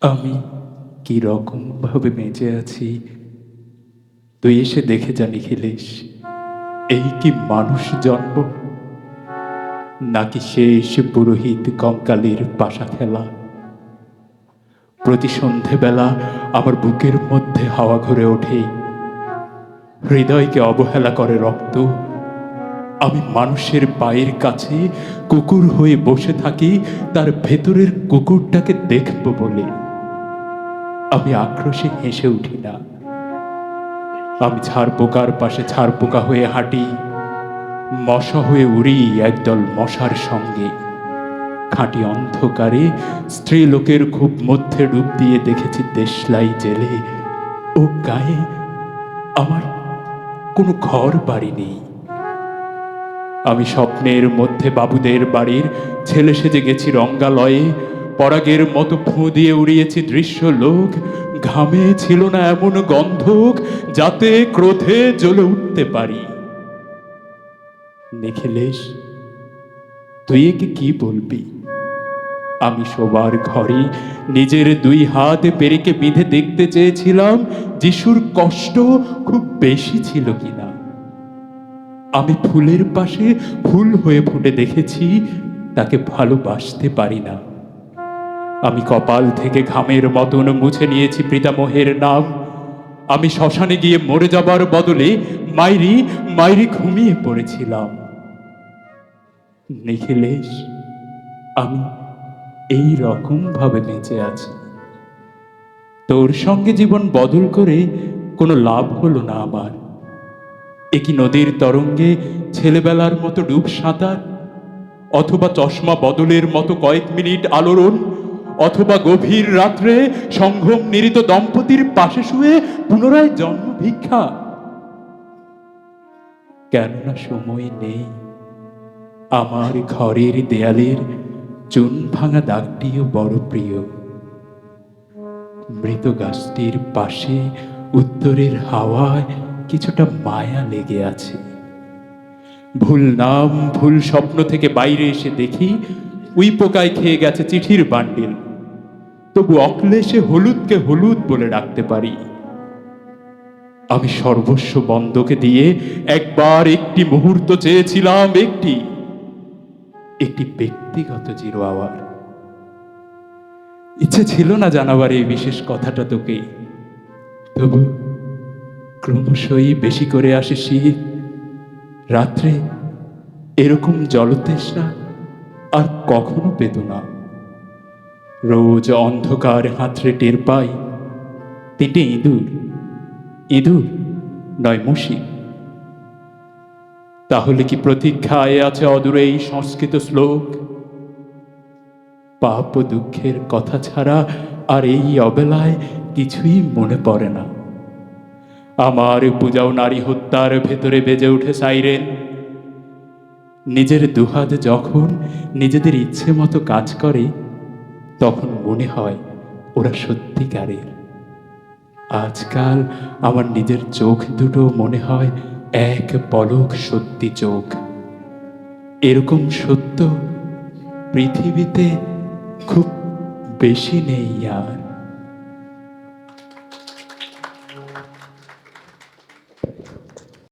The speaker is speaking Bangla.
আমি কি রকম ভাবে বেঁচে আছি তুই এসে দেখে যা নিখিলেশ। এই কি মানুষ জন্ম, নাকি শেষ পুরোহিত কঙ্কালের পাশা খেলা। প্রতি সন্ধেবেলা আমার বুকের মধ্যে হাওয়া ঘুরে ওঠে, হৃদয়কে অবহেলা করে রক্ত। আমি মানুষের পায়ের কাছে কুকুর হয়ে বসে থাকি তার ভেতরের কুকুরটাকে দেখব বলে। আমি আক্রোশে হেসে উঠি না। আমি ঝাড়পোকার পাশে ঝাড়পোকা হয়ে হাঁটি, মশা হয়ে উড়ি একদল মশার সঙ্গে। খাঁটি অন্ধকারে স্ত্রী লোকের খুব মধ্যে ডুব দিয়ে দেখেছি দেশলাই জেলে ও গায়ে আমার কোনো ঘর বাড়ি নেই। আমি স্বপ্নের মধ্যে বাবুদের বাড়ির ছেলে সেজে গেছি রঙ্গালয়ে, পরাগের মতো ফুঁ দিয়ে উড়িয়েছি দৃশ্য লোক। ঘামে ছিল না এমন গন্ধক যাতে ক্রোধে জ্বলে উঠতে পারি। নিখিলেশ, তুই একে কি বলবি? আমি শোবার ঘরে নিজের দুই হাত পেরেকে বিঁধে দেখতে চেয়েছিলাম যিশুর কষ্ট খুব বেশি ছিল কিনা। আমি ফুলের পাশে ফুল হয়ে ফুটে দেখেছি তাকে ভালোবাসতে পারি না। আমি কপাল থেকে ঘামের মতন মুছে নিয়েছি পিতামহের নাম। আমি শ্মশানে গিয়ে মরে যাবার বদলে মাইরি মাইরি ঘুমিয়ে পড়েছিলাম। নিখিলেশ, আমি এই রকম ভাবে বেঁচে আছি। তোর সঙ্গে জীবন বদল করে কোনো লাভ হলো না আমার। একই নদীর তরঙ্গে ছেলেবেলার মতো ডুব সাঁতার, অথবা চশমা বদলের মতো কয়েক মিনিট আলোড়ন, অথবা গভীর রাত্রে সংঘম নিরিত দম্পতির পাশে শুয়ে পুনরায় জন্ম ভিক্ষা। কেননা সময় নেই। আমার ঘরের দেয়ালের চুন ভাঙা দাগটিও বড় প্রিয়। মৃত গাছটির পাশে উত্তরের হাওয়ায় কিছুটা মায়া লেগে আছে। ভুল নাম ভুল স্বপ্ন থেকে বাইরে এসে দেখি উই পোকায় খেয়ে গেছে চিঠির বান্ডিল। তবু অক্লেশে হলুদকে হলুদ বলে ডাকতে পারি। আমি সর্বস্ব বন্ধকে দিয়ে একবার একটি মুহূর্ত চেয়েছিলাম, একটি ব্যক্তিগত জিরো আওয়ার। ইচ্ছে ছিল না জানাবার এই বিশেষ কথাটা তোকে, তবু ক্রমশই বেশি করে আসে শীত। রাত্রে এরকম জলতৃষ্ণা আর কখনো পেত না। রোজ অন্ধকার হাতড়ে টের পাই তিনটে ইঁদুর, ইঁদুর নয় মুশি। তাহলে কি প্রতীক্ষায় আছে অদূরে এই সংস্কৃত শ্লোক? পাপ ও দুঃখের কথা ছাড়া আর এই অবেলায় কিছুই মনে পড়ে না। আমার পূজাও নারী হত্যার ভেতরে বেজে উঠে সাইরেন। নিজের দুহাত যখন নিজেদের ইচ্ছে মতো কাজ করে তখন মনে হয় ওরা সত্যিকারের। আজকাল আমার নিজের চোখ দুটো মনে হয় এক পলক সত্যি চোখ। এরকম সত্য পৃথিবীতে খুব বেশি নেই আর।